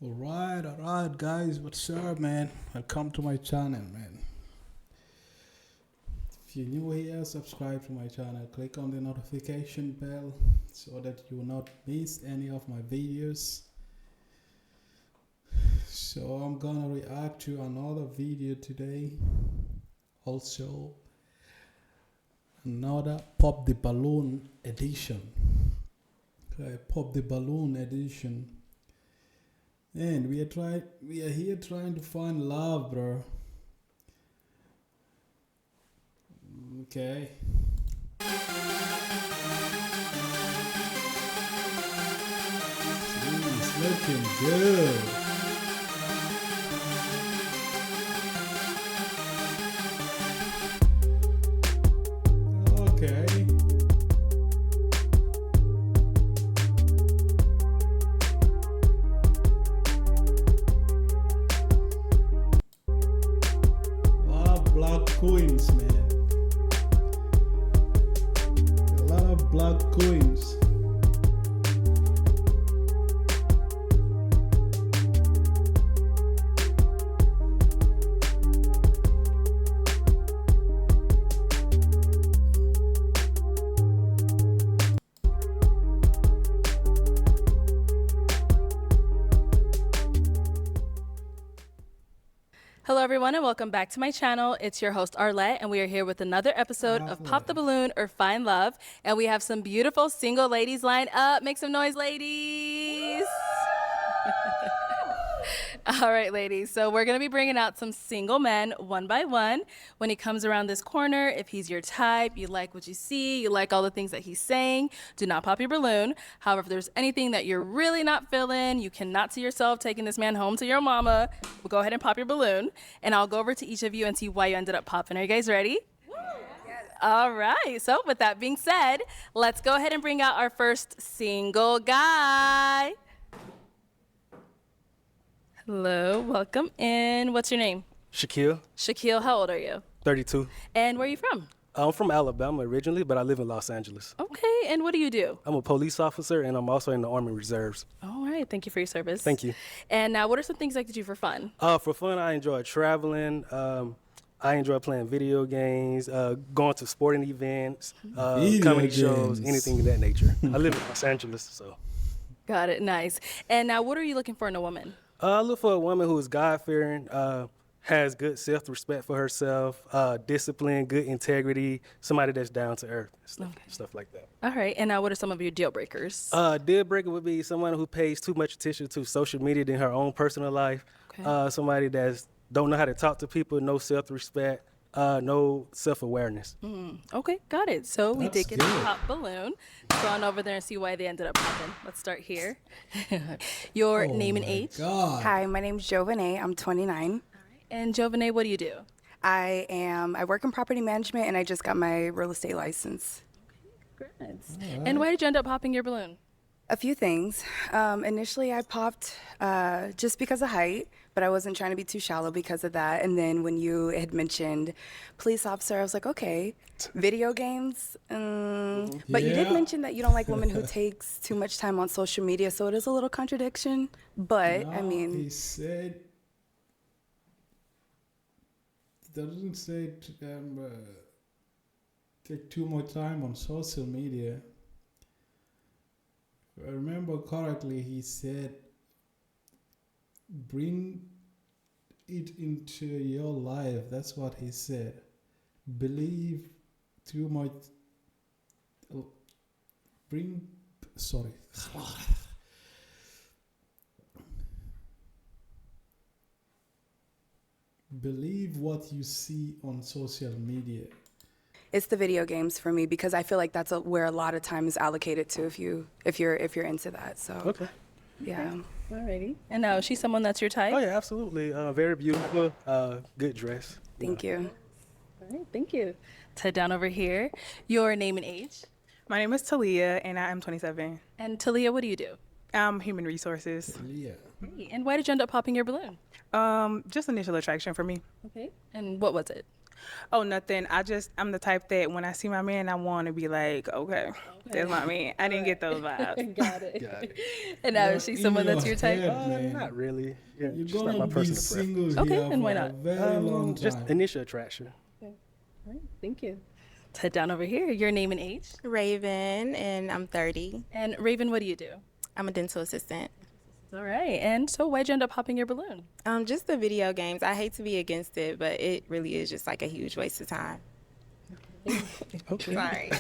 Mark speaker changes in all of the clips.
Speaker 1: Alright, guys, what's up, man? Welcome to my channel, man. If you're new here, subscribe to my channel, click on the notification bell so that you will not miss any of my videos. So, I'm gonna react to another video today, also another Pop the Balloon edition. Okay, Pop the Balloon edition. And we are here trying to find love, bro. Okay. It's looking good. Okay. Black coins, man. A lot of black coins.
Speaker 2: Hello everyone and welcome back to my channel. It's your host Arlette and we are here with another episode of Pop the Balloon or Find Love, and we have some beautiful single ladies lined up. Make some noise, ladies. All right, ladies, so we're gonna be bringing out some single men one by one. When he comes around this corner, if he's your type, you like what you see, you like all the things that he's saying, do not pop your balloon. However, if there's anything that you're really not feeling, you cannot see yourself taking this man home to your mama, we'll go ahead and pop your balloon, and I'll go over to each of you and see why you ended up popping. Are you guys ready? All right, so with that being said, let's go ahead and bring out our first single guy. Hello, welcome in. What's your name?
Speaker 3: Shaquille,
Speaker 2: Shaquille, how old are you?
Speaker 3: 32.
Speaker 2: And where are you from?
Speaker 3: I'm from Alabama originally, but I live in Los Angeles.
Speaker 2: Okay, and what do you do?
Speaker 3: I'm a police officer, and I'm also in the Army Reserves.
Speaker 2: All right, thank you for your service.
Speaker 3: Thank you.
Speaker 2: And now, what are some things like to do for fun?
Speaker 3: For fun, I enjoy traveling. I enjoy playing video games, going to sporting events, comedy shows, anything of that nature. I live in Los Angeles, so.
Speaker 2: Got it, nice. And now, what are you looking for in a woman?
Speaker 3: I look for a woman who is God-fearing, has good self-respect for herself, discipline, good integrity, somebody that's down to earth, stuff like that.
Speaker 2: All right, and now what are some of your deal breakers?
Speaker 3: Deal breaker would be someone who pays too much attention to social media than her own personal life.
Speaker 2: Okay.
Speaker 3: Somebody that's don't know how to talk to people, no self-respect, no self-awareness.
Speaker 2: Okay, got it. So we
Speaker 1: That's
Speaker 2: did get the
Speaker 1: good.
Speaker 2: pop balloon. Let's go on over there and see why they ended up popping. Let's start here. Your name and age.
Speaker 1: God.
Speaker 4: Hi, my name's Jovanay. I'm 29.
Speaker 2: And Jovanay, what do you do?
Speaker 4: I work in property management and I just got my real estate license.
Speaker 2: Congrats. And why did you end up popping your balloon?
Speaker 4: A few things. Initially I popped just because of height, but I wasn't trying to be too shallow because of that. And then when you had mentioned police officer, I was like, okay, video games. But you did
Speaker 1: Yeah.
Speaker 4: mention that you don't like women who takes too much time on social media, so it is a little contradiction. But I
Speaker 1: No,
Speaker 4: mean,
Speaker 1: he said, doesn't say take too much time on social media. If I remember correctly, he said, bring it into your life. That's what he said. Believe too much. Bring, sorry. Believe what you see on social media.
Speaker 4: it's the video games for me because I feel like that's where a lot of time is allocated to if you're into that. So
Speaker 3: Okay.
Speaker 4: yeah.
Speaker 2: Alrighty. And now, is she someone that's your type?
Speaker 3: Oh yeah, absolutely. Very beautiful, good dress.
Speaker 4: Thank you.
Speaker 2: All right, thank you. Let's head down over here. Your name and age.
Speaker 5: My name is Talia, and I am 27.
Speaker 2: And Talia, what do you do?
Speaker 5: I'm human resources.
Speaker 1: Yeah.
Speaker 2: Hey, and why did you end up popping your balloon?
Speaker 5: Just initial attraction for me.
Speaker 2: Okay. And what was it?
Speaker 5: Oh, nothing. I'm the type that when I see my man, I want to be like, okay, that's my man. I didn't get those vibes.
Speaker 2: Got it.
Speaker 3: Got it.
Speaker 2: And now
Speaker 1: You're
Speaker 2: is she
Speaker 1: in
Speaker 2: someone that's
Speaker 1: your
Speaker 2: your type?
Speaker 1: head, man.
Speaker 3: Not really. Yeah,
Speaker 1: You're
Speaker 3: just not my
Speaker 1: gonna be
Speaker 3: personal
Speaker 1: single
Speaker 3: preference.
Speaker 2: Okay,
Speaker 1: here
Speaker 2: and why
Speaker 1: for
Speaker 2: not?
Speaker 1: a very long time.
Speaker 3: Just initial attraction.
Speaker 2: All right, thank you. Let's head down over here. Your name and age.
Speaker 6: Raven, and I'm 30.
Speaker 2: And Raven, what do you do?
Speaker 6: I'm a dental assistant.
Speaker 2: All right. And so why'd you end up popping your balloon?
Speaker 6: Just the video games. I hate to be against it, but it really is just like a huge waste of time.
Speaker 3: Okay.
Speaker 6: Sorry.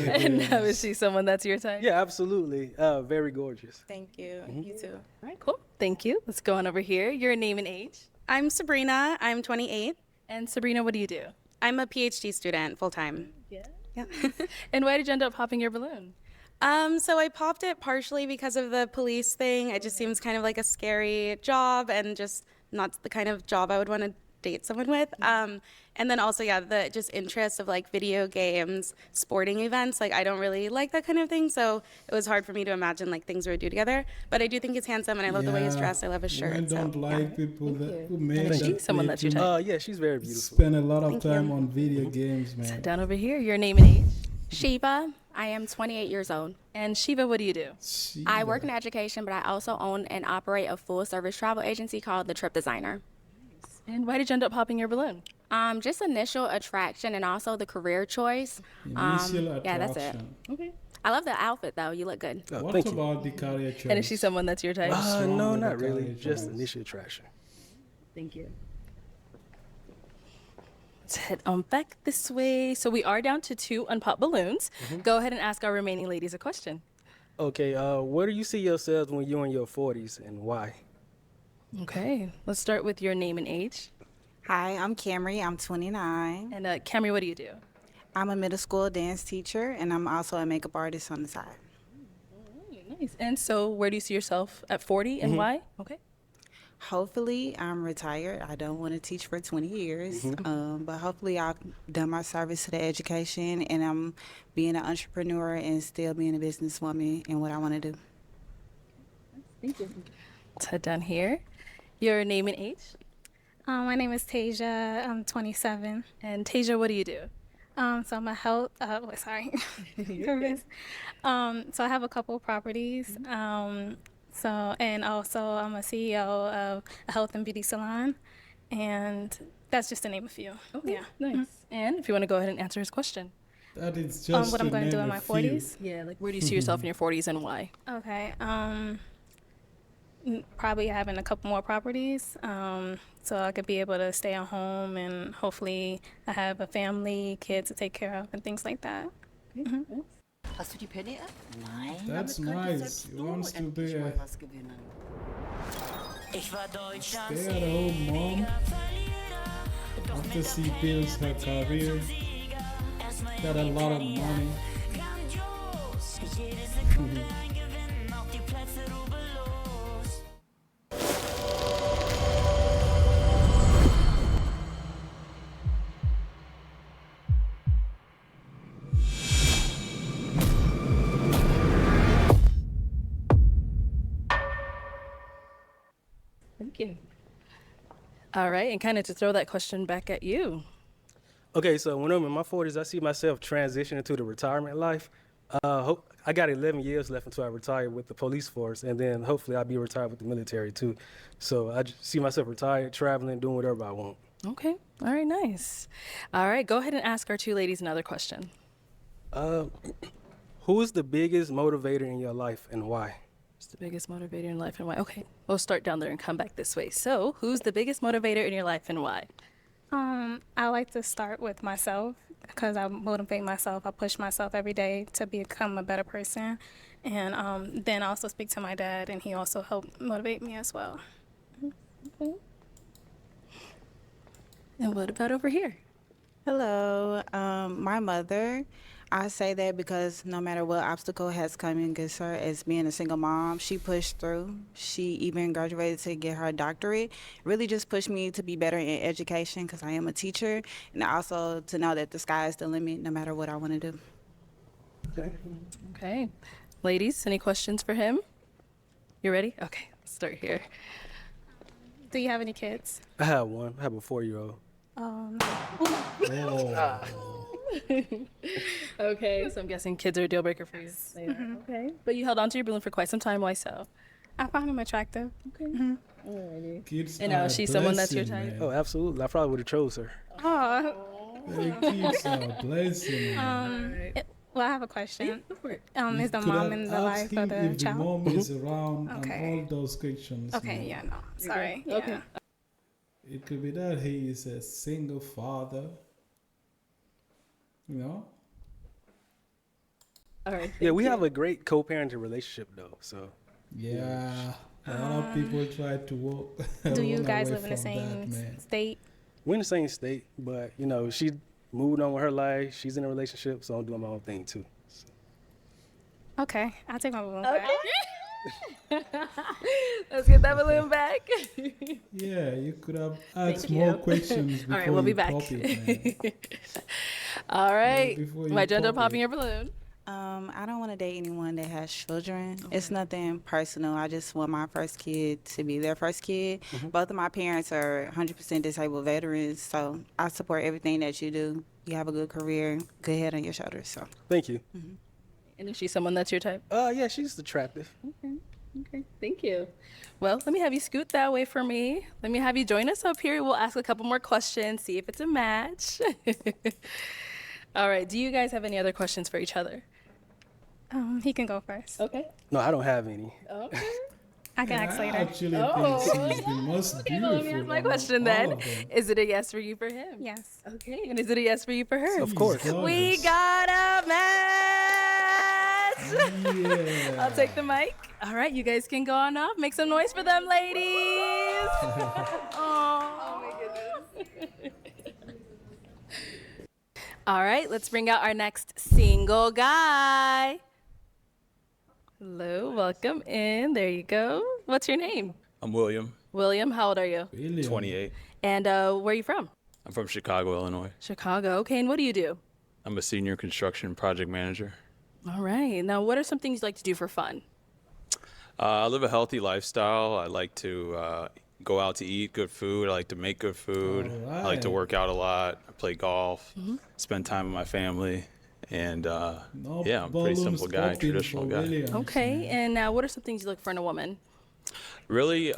Speaker 2: And now is she someone that's your type?
Speaker 3: Yeah, absolutely. Very gorgeous.
Speaker 6: Thank you. You too.
Speaker 2: All right, cool. Thank you. Let's go on over here. Your name and age.
Speaker 7: I'm Sabrina. I'm 28.
Speaker 2: And Sabrina, what do you do?
Speaker 7: I'm a PhD student full time.
Speaker 2: Yeah.
Speaker 7: Yeah.
Speaker 2: And why did you end up popping your balloon?
Speaker 7: So I popped it partially because of the police thing. It just seems kind of like a scary job and just not the kind of job I would want to date someone with. And then also, yeah, the just interest of like video games, sporting events. Like I don't really like that kind of thing, so it was hard for me to imagine like things we would do together. But I do think he's handsome, and I love the way he's dressed. I love his shirt.
Speaker 1: I don't
Speaker 7: so,
Speaker 1: like people that who make
Speaker 2: And
Speaker 1: that
Speaker 2: she's someone that's your type.
Speaker 3: Yeah, she's very beautiful.
Speaker 1: spend a lot of time on video games, man.
Speaker 2: Down over here. Your name and age.
Speaker 8: Shiva. I am 28 years old.
Speaker 2: And Shiva, what do you do?
Speaker 8: I work in education, but I also own and operate a full-service travel agency called The Trip Designer.
Speaker 2: And why did you end up popping your balloon?
Speaker 8: Just initial attraction and also the career choice.
Speaker 1: Initial attraction.
Speaker 8: Yeah, that's it.
Speaker 2: Okay.
Speaker 8: I love the outfit, though. You look good.
Speaker 3: Oh,
Speaker 1: What
Speaker 3: thank you.
Speaker 1: about the career choice?
Speaker 2: And is she someone that's your type?
Speaker 1: wrong
Speaker 3: No,
Speaker 1: with
Speaker 3: not
Speaker 1: the
Speaker 3: really.
Speaker 1: college
Speaker 3: Just
Speaker 1: choice?
Speaker 3: initial attraction.
Speaker 2: Thank you. Let's head on back this way. So we are down to 2 unpopped balloons. Go ahead and ask our remaining ladies a question.
Speaker 3: Okay, where do you see yourselves when you're in your 40s and why?
Speaker 2: Okay. Let's start with your name and age.
Speaker 9: Hi, I'm Camry. I'm 29.
Speaker 2: And Camry, what do you do?
Speaker 9: I'm a middle school dance teacher, and I'm also a makeup artist on the side.
Speaker 2: Nice. And so where do you see yourself at 40 and why? Okay.
Speaker 9: Hopefully, I'm retired. I don't want to teach for 20 years, but hopefully I've done my service to the education, and I'm being an entrepreneur and still being a businesswoman in what I want to do.
Speaker 2: Thank you. Let's head down here. Your name and age.
Speaker 10: My name is Tasia. I'm 27.
Speaker 2: And Tasia, what do you do?
Speaker 10: So I'm a health. Nervous. So I have a couple properties. And also I'm a CEO of a health and beauty salon, and that's just to name a few.
Speaker 2: Okay.
Speaker 10: Yeah.
Speaker 2: Nice. And if you want to go ahead and answer his question.
Speaker 1: That is just
Speaker 10: What I'm going to do in
Speaker 1: name
Speaker 10: my
Speaker 1: a few.
Speaker 10: 40s.
Speaker 2: Yeah, like where do you see yourself in your 40s and why?
Speaker 10: Okay. Probably having a couple more properties, so I could be able to stay at home, and hopefully I have a family, kids to take care of, and things like that.
Speaker 11: Hast du die Penny-App? Nein.
Speaker 1: That's nice. He wants to be a
Speaker 11: was gewinnen.
Speaker 1: stay-at-home mom. After she builds her career, got a lot of money.
Speaker 2: Thank you. All right, and kind of to throw that question back at you.
Speaker 3: Okay, so when I'm in my 40s, I see myself transitioning to the retirement life. I got 11 years left until I retire with the police force, and then hopefully I'll be retired with the military too. So I just see myself retired, traveling, doing whatever I want.
Speaker 2: Okay. All right, nice. All right, go ahead and ask our 2 ladies another question.
Speaker 3: Who is the biggest motivator in your life and why?
Speaker 2: What's the biggest motivator in life and why? Okay, we'll start down there and come back this way. So, who's the biggest motivator in your life and why?
Speaker 10: I like to start with myself because I motivate myself. I push myself every day to become a better person. And then I also speak to my dad, and he also helped motivate me as well.
Speaker 2: Okay. And what about over here?
Speaker 9: Hello, my mother. I say that because no matter what obstacle has come against her as being a single mom, she pushed through. She even graduated to get her doctorate. Really just pushed me to be better in education because I am a teacher, and also to know that the sky is the limit no matter what I want to do.
Speaker 2: Okay. Ladies, any questions for him? You ready? Okay, let's start here.
Speaker 10: Do you have any kids?
Speaker 3: I have one. I have a 4-year-old.
Speaker 1: Oh.
Speaker 2: Okay, so I'm guessing kids are a deal breaker for you. Okay, but you held on to your balloon for quite some time. Why so?
Speaker 10: I find him attractive.
Speaker 2: Okay. Alrighty.
Speaker 1: Kids
Speaker 2: And
Speaker 1: are a
Speaker 2: she's someone that's your
Speaker 1: blessing,
Speaker 2: type?
Speaker 1: man.
Speaker 3: Oh, absolutely. I probably would have chose her.
Speaker 10: Oh.
Speaker 1: Hey, kids are a blessing, man.
Speaker 10: Well, I have a question.
Speaker 1: You
Speaker 10: Is the
Speaker 1: could
Speaker 10: mom
Speaker 1: have
Speaker 10: in the
Speaker 1: asked
Speaker 10: life of
Speaker 1: him
Speaker 10: the
Speaker 1: if
Speaker 10: child?
Speaker 1: the mom is around
Speaker 10: Okay.
Speaker 1: and all those questions.
Speaker 10: Okay,
Speaker 1: man.
Speaker 10: yeah, no. Sorry.
Speaker 2: Okay.
Speaker 10: Yeah.
Speaker 1: It could be that he is a single father. You know?
Speaker 2: All right.
Speaker 3: Yeah, we have a great co-parenting relationship though. So
Speaker 1: Yeah. A lot of people try to walk.
Speaker 10: Do you
Speaker 1: run
Speaker 10: guys
Speaker 1: away
Speaker 10: live in the
Speaker 1: from
Speaker 10: same
Speaker 1: that, man.
Speaker 10: state?
Speaker 3: we're in the same state, but you know, she moved on with her life. She's in a relationship, so I'm doing my own thing too. So.
Speaker 10: Okay, I'll take my balloon
Speaker 2: Okay.
Speaker 10: back.
Speaker 2: Let's get that balloon back.
Speaker 1: Yeah, you could have asked
Speaker 2: Thank
Speaker 1: more
Speaker 2: you.
Speaker 1: questions before
Speaker 2: All right, we'll be
Speaker 1: you
Speaker 2: back.
Speaker 1: pop it, man.
Speaker 2: All right.
Speaker 1: before you
Speaker 2: My gender
Speaker 1: pop
Speaker 2: popping
Speaker 1: it.
Speaker 2: your balloon.
Speaker 9: I don't want to date anyone that has children. It's nothing personal. I just want my first kid to be their first kid. Both of my parents are 100% disabled veterans, so I support everything that you do. You have a good career, good head on your shoulders. So
Speaker 3: Thank you.
Speaker 2: And is she someone that's your type?
Speaker 3: Yeah, she's attractive.
Speaker 2: Okay, thank you. Well, let me have you scoot that way for me. Let me have you join us up here. We'll ask a couple more questions, see if it's a match. All right, do you guys have any other questions for each other?
Speaker 10: He can go first.
Speaker 2: Okay.
Speaker 3: No, I don't have any.
Speaker 2: Okay.
Speaker 10: I can ask
Speaker 1: I
Speaker 10: later.
Speaker 1: actually
Speaker 2: Oh,
Speaker 1: think she's the most
Speaker 2: Okay,
Speaker 1: beautiful.
Speaker 2: well, let me ask my
Speaker 1: of
Speaker 2: question
Speaker 1: all
Speaker 2: then.
Speaker 1: of them.
Speaker 2: Is it a yes for you for him?
Speaker 10: Yes.
Speaker 2: Okay, and is it a yes for you for her?
Speaker 3: Of course.
Speaker 1: She's
Speaker 2: We
Speaker 1: gorgeous.
Speaker 2: got a match!
Speaker 1: Yeah.
Speaker 2: I'll take the mic. All right, you guys can go on up. Make some noise for them, ladies. Oh, my goodness. All right, let's bring out our next single guy. Hello, welcome in. There you go. What's your name?
Speaker 12: I'm William,
Speaker 2: William, how old are you?
Speaker 1: William.
Speaker 12: 28.
Speaker 2: And where are you from?
Speaker 12: I'm from Chicago, Illinois.
Speaker 2: Chicago. Okay, and what do you do?
Speaker 12: I'm a senior construction project manager.
Speaker 2: All right. Now, what are some things you like to do for fun?
Speaker 12: I live a healthy lifestyle. I like to go out to eat good food. I like to make good food. I like to
Speaker 1: Alright.
Speaker 12: work out a lot. I play golf, spend time with my family. And
Speaker 1: No
Speaker 12: yeah, I'm a pretty
Speaker 1: balloons
Speaker 12: simple guy,
Speaker 1: popping
Speaker 12: traditional
Speaker 1: for
Speaker 12: guy.
Speaker 1: Williams,
Speaker 2: Okay,
Speaker 1: man.
Speaker 2: and now what are some things you look for in a woman?
Speaker 12: Really,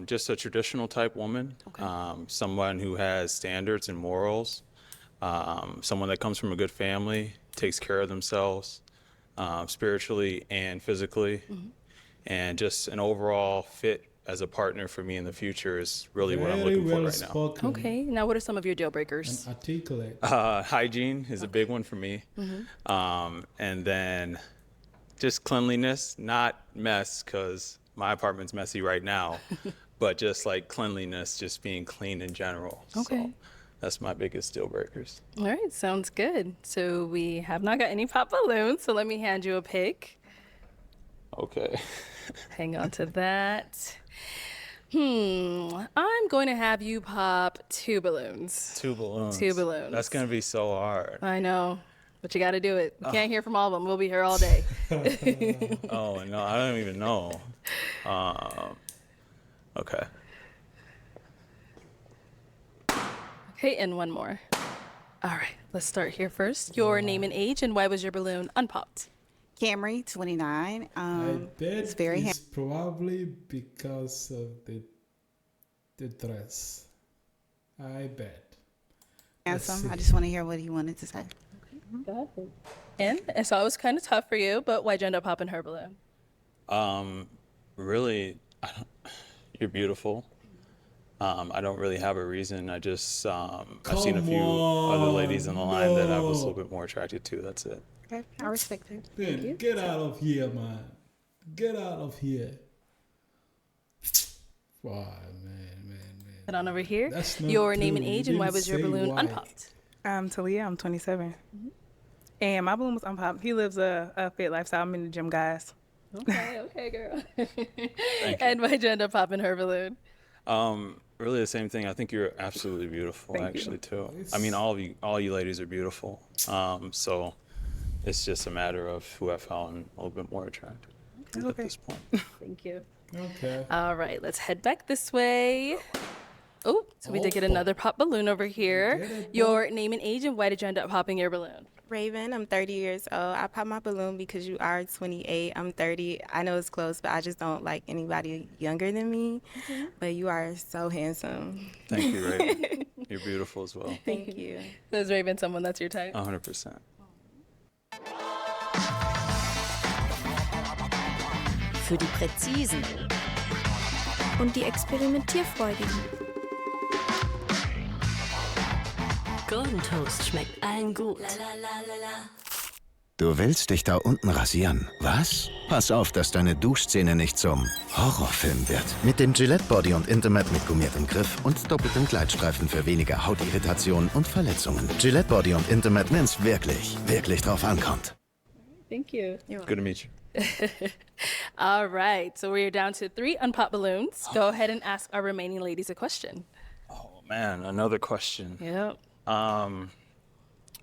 Speaker 12: just a traditional type woman,
Speaker 2: Okay.
Speaker 12: someone who has standards and morals, someone that comes from a good family, takes care of themselves, spiritually and physically, and just an overall fit as a partner for me in the future is really what I'm
Speaker 1: Very
Speaker 12: looking
Speaker 1: well
Speaker 12: for right now.
Speaker 1: spoken.
Speaker 2: Okay, now what are some of your deal breakers?
Speaker 1: And articulate.
Speaker 12: Hygiene is a big one for me, and then just cleanliness, not mess, because my apartment's messy right now, but just like cleanliness, just being clean in general.
Speaker 2: Okay.
Speaker 12: So that's my biggest deal breakers.
Speaker 2: All right, sounds good. So we have not got any pop balloons, so let me hand you a pick.
Speaker 12: Okay.
Speaker 2: Hang on to that. I'm going to have you pop 2 balloons.
Speaker 12: 2 balloons.
Speaker 2: 2 balloons.
Speaker 12: That's gonna be so hard.
Speaker 2: I know, but you got to do it. You can't hear from all of them. We'll be here all day.
Speaker 12: Oh no, I don't even know. Okay.
Speaker 2: Okay, and one more. All right, let's start here first. Your name and age, and why was your balloon unpopped?
Speaker 9: Camry, 29.
Speaker 1: I bet
Speaker 9: it's very
Speaker 1: it's probably because of the dress. I bet.
Speaker 9: handsome.
Speaker 1: see.
Speaker 9: I just want to hear what he wanted to say.
Speaker 2: And so it was kind of tough for you, but why'd you end up popping her balloon?
Speaker 12: Really, you're beautiful. I don't really have a reason. I just I've seen a
Speaker 1: Come
Speaker 12: few other ladies in the line that I was a
Speaker 1: on,
Speaker 12: little bit more attracted to. That's it.
Speaker 9: Okay, I respect it.
Speaker 1: Then get out of here, man. Get out of here. Wow, man.
Speaker 2: Head on over here.
Speaker 1: That's not
Speaker 2: Your name
Speaker 1: true.
Speaker 2: and
Speaker 1: You
Speaker 2: age, and why
Speaker 1: didn't
Speaker 2: was your
Speaker 1: say
Speaker 2: balloon
Speaker 1: why.
Speaker 2: unpopped?
Speaker 5: I'm Talia. I'm 27. And my balloon was unpopped. He lives a fit lifestyle. I'm in the gym, guys.
Speaker 2: Okay, girl.
Speaker 12: Thank you.
Speaker 2: And why'd you end up popping her balloon?
Speaker 12: Really the same thing. I think you're absolutely beautiful,
Speaker 5: Thank you.
Speaker 12: actually, too. I mean, all you ladies are beautiful. So it's just a matter of who I found a little bit more attractive at
Speaker 5: Okay.
Speaker 12: this point.
Speaker 2: Thank you.
Speaker 1: Okay.
Speaker 2: All right, let's head back this way. Oh, so we did get another pop balloon over here.
Speaker 1: Get it,
Speaker 2: Your name and age, and why did you end up popping your balloon?
Speaker 6: Raven, I'm 30 years old. I popped my balloon because you are 28. I'm 30. I know it's close, but I just don't like anybody younger than me. But you are so handsome.
Speaker 12: Thank you, Raven. You're beautiful as well.
Speaker 6: Thank you.
Speaker 2: Is Raven someone that's your type?
Speaker 12: 100%.
Speaker 13: Für die Präzisen.
Speaker 14: Und die Experimentierfreudigen.
Speaker 13: Golden Toast schmeckt allen gut.
Speaker 15: Du willst dich da unten rasieren. Was? Pass auf, dass deine Duschszene nicht zum Horrorfilm wird. Mit dem Gillette Body und Intimate mit gummiertem Griff und doppeltem Gleitstreifen für weniger Hautirritationen und Verletzungen. Gillette Body und Intimate, wenn's wirklich drauf ankommt.
Speaker 2: Thank you.
Speaker 12: Good to meet you.
Speaker 2: All right, so we're down to 3 unpopped balloons. Go ahead and ask our remaining ladies a question.
Speaker 12: Oh, man, another question.
Speaker 2: Yep.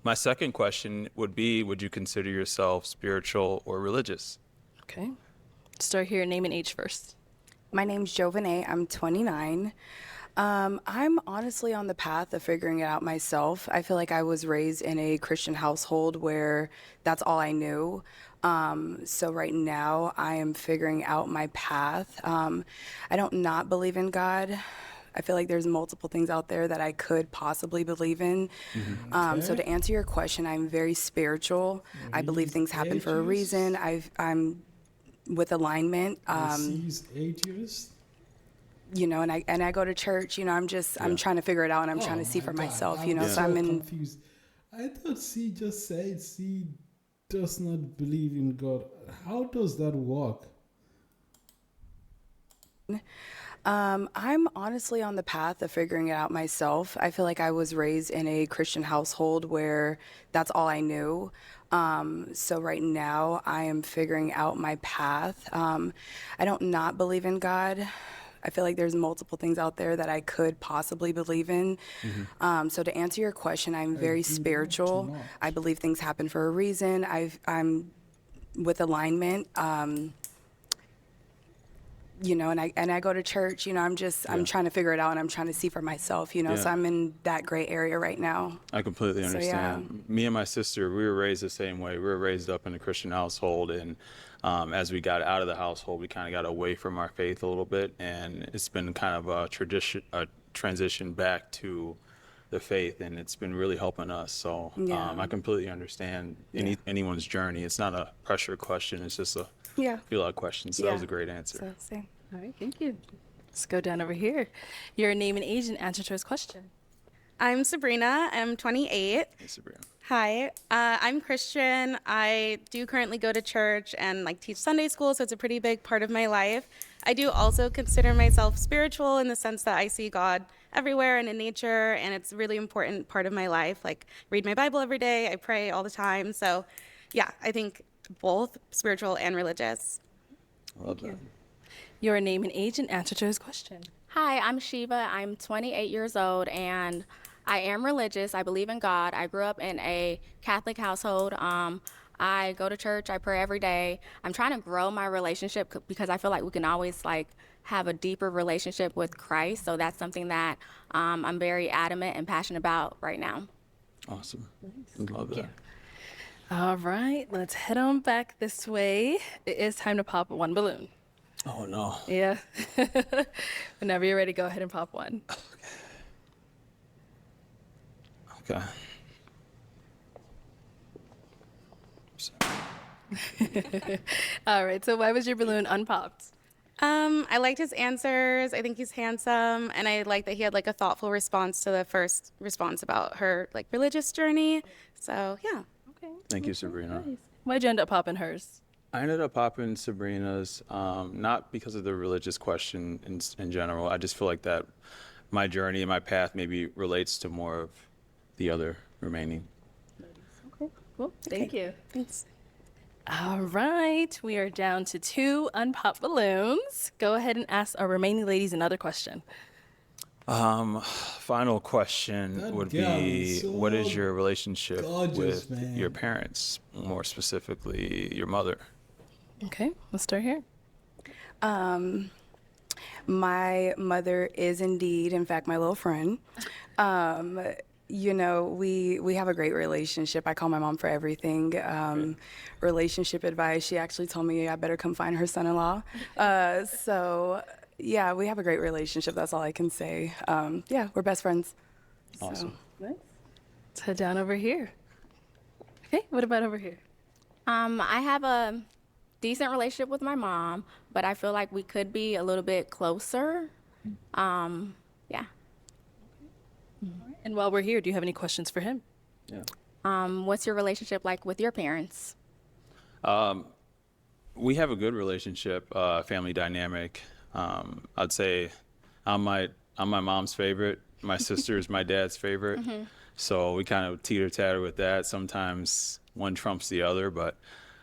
Speaker 12: My second question would be, would you consider yourself spiritual or religious?
Speaker 2: Okay. Start here, name and age first.
Speaker 4: My name's Jovanay. I'm 29. I'm honestly on the path of figuring it out myself. I feel like I was raised in a Christian household where that's all I knew. So right now I am figuring out my path. I don't not believe in God. I feel like there's multiple things out there that I could possibly believe in. So to answer your question, I'm very spiritual. I believe things happen for a reason. I'm with alignment.
Speaker 1: He's atheist.
Speaker 4: You know, and I go to church. You know, I'm trying to figure it out, and I'm trying to see for myself. You know, so I'm in.
Speaker 1: Confused. I thought C just said C does not believe in God. How does that work?
Speaker 4: I'm honestly on the path of figuring it out myself. I feel like I was raised in a Christian household where that's all I knew. So right now I am figuring out my path. I don't not believe in God. I feel like there's multiple things out there that I could possibly believe in. So to answer your question, I'm very spiritual. I believe things happen for a reason. I'm with alignment. You know, and I go to church. You know, I'm trying to figure it out, and I'm trying to see for myself. You know, so I'm in that gray area right now.
Speaker 12: I completely understand. Me and my sister, we were raised the same way. We were raised up in a Christian household, and as we got out of the household, we kind of got away from our faith a little bit, and it's been kind of a transition back to the faith, and it's been really helping us. So I completely understand anyone's journey. It's not a pressure question. It's just a few lot of questions. So that was a great answer.
Speaker 4: So, same.
Speaker 2: All right, thank you. Let's go down over here. Your name and age and answer to his question.
Speaker 7: I'm Sabrina. I'm 28.
Speaker 12: Hey, Sabrina.
Speaker 7: Hi. I'm Christian. I do currently go to church and teach Sunday school, so it's a pretty big part of my life. I do also consider myself spiritual in the sense that I see God everywhere and in nature, and it's a really important part of my life. Read my Bible every day. I pray all the time. So, yeah, I think both spiritual and religious.
Speaker 12: I love that.
Speaker 2: Your name and age and answer to his question.
Speaker 8: Hi, I'm Sheba. I'm 28 years old, and I am religious. I believe in God. I grew up in a Catholic household. I go to church. I pray every day. I'm trying to grow my relationship because I feel like we can always have a deeper relationship with Christ. So that's something that I'm very adamant and passionate about right now.
Speaker 12: Awesome. Love that.
Speaker 2: All right, let's head on back this way. It is time to pop one balloon.
Speaker 12: Oh, no.
Speaker 2: Yeah. Whenever you're ready, go ahead and pop one.
Speaker 12: Okay.
Speaker 2: All right, so why was your balloon unpopped?
Speaker 7: I liked his answers. I think he's handsome, and I like that he had a thoughtful response to the first response about her religious journey. So yeah.
Speaker 2: Okay.
Speaker 12: Thank you, Sabrina.
Speaker 2: Nice. Why'd you end up popping hers?
Speaker 12: I ended up popping Sabrina's, not because of the religious question in general. I just feel like that my journey and my path maybe relates to more of the other remaining.
Speaker 2: Okay, cool. Thank you.
Speaker 7: Thanks.
Speaker 2: All right, we are down to 2 unpopped balloons. Go ahead and ask our remaining ladies another question.
Speaker 12: Final question would be, what is your relationship with your parents, more specifically your mother?
Speaker 2: Okay, let's start here.
Speaker 4: My mother is indeed, in fact, my little friend. You know, we have a great relationship. I call my mom for everything. Relationship advice. She actually told me I better come find her son-in-law. So, yeah, we have a great relationship. That's all I can say. Yeah, we're best friends.
Speaker 12: Awesome.
Speaker 2: Nice. Let's head down over here. Okay, what about over here?
Speaker 8: I have a decent relationship with my mom, but I feel like we could be a little bit closer. Yeah.
Speaker 2: And while we're here, do you have any questions for him?
Speaker 12: Yeah.
Speaker 8: What's your relationship like with your parents?
Speaker 12: We have a good relationship, family dynamic. I'd say I'm my mom's favorite. My sister's my dad's favorite.
Speaker 8: Mm-hmm.
Speaker 12: So we kind of teeter-tatter with that. Sometimes one trumps the other, but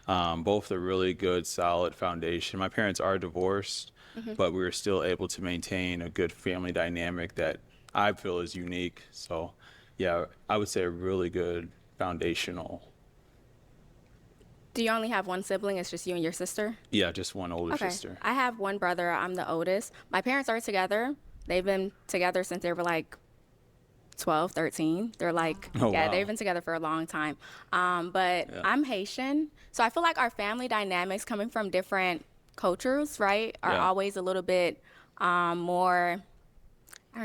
Speaker 12: both are really good, solid foundation. My parents are divorced, but we were still able to maintain a good family dynamic that I feel is unique. So, yeah, I would say a really good foundational.
Speaker 8: Do you only have one sibling? It's just you and your sister?
Speaker 12: Yeah, just one older
Speaker 8: Okay.
Speaker 12: sister.
Speaker 8: I have one brother. I'm the oldest. My parents are together. They've been together since they were like 12, 13. They're like,
Speaker 12: Oh,
Speaker 8: yeah,
Speaker 12: wow.
Speaker 8: they've been together for a long time. But
Speaker 12: Yeah.
Speaker 8: I'm Haitian. So I feel like our family dynamics coming from different cultures, right, are
Speaker 12: Yeah.
Speaker 8: always a little bit more, I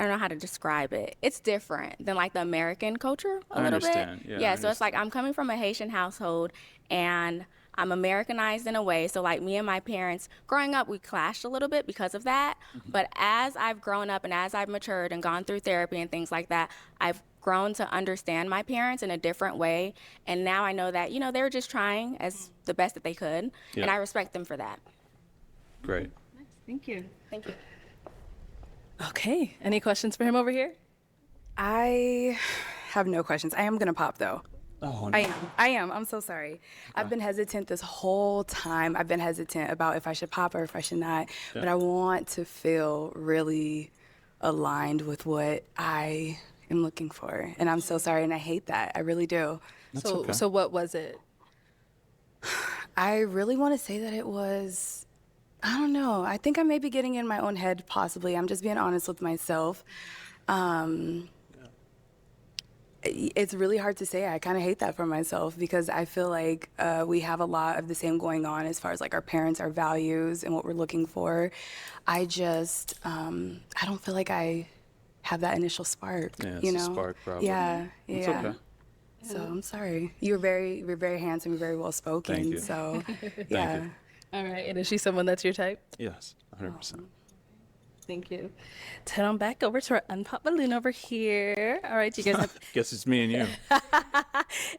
Speaker 8: don't know how to describe it. It's different than like the American culture a
Speaker 12: I
Speaker 8: little
Speaker 12: understand.
Speaker 8: bit.
Speaker 12: Yeah, I
Speaker 8: So it's like I'm coming from a Haitian household and I'm Americanized in a way. So like me and my parents growing up, we clashed a little bit because of that. But as I've grown up and as I've matured and gone through therapy and things like that, I've grown to understand my parents in a different way. And now I know that, they were just trying as the best that they could. And
Speaker 12: Yeah.
Speaker 8: I respect them for that.
Speaker 12: Great.
Speaker 2: Thank you.
Speaker 8: Thank you.
Speaker 2: Okay, any questions for him over here?
Speaker 4: I have no questions. I am going to pop, though.
Speaker 12: Oh, no.
Speaker 4: I am. I'm so sorry. I've been hesitant this whole time. I've been hesitant about if I should pop or if I should not.
Speaker 12: Yeah.
Speaker 4: But I want to feel really aligned with what I am looking for. And I'm so sorry, and I hate that. I really do.
Speaker 2: So what was it?
Speaker 4: I really want to say that it was, I don't know. I think I may be getting in my own head, possibly. I'm just being honest with myself. It's really hard to say. I kind of hate that for myself because I feel like we have a lot of the same going on as far as like our parents, our values, and what we're looking for. I just, I don't feel like I have that initial spark.
Speaker 12: Yeah, it's
Speaker 4: you
Speaker 12: a
Speaker 4: know?
Speaker 12: spark, probably.
Speaker 4: Yeah, yeah.
Speaker 12: It's okay.
Speaker 4: So I'm sorry. You're very handsome. You're very well spoken.
Speaker 12: Thank you.
Speaker 4: So,
Speaker 12: Thank
Speaker 4: yeah.
Speaker 12: you.
Speaker 2: All right, and is she someone that's your type?
Speaker 12: Yes, 100%.
Speaker 2: Thank you. Let's head on back over to our unpop balloon over here. All right, do you guys have
Speaker 12: Guess it's me and you.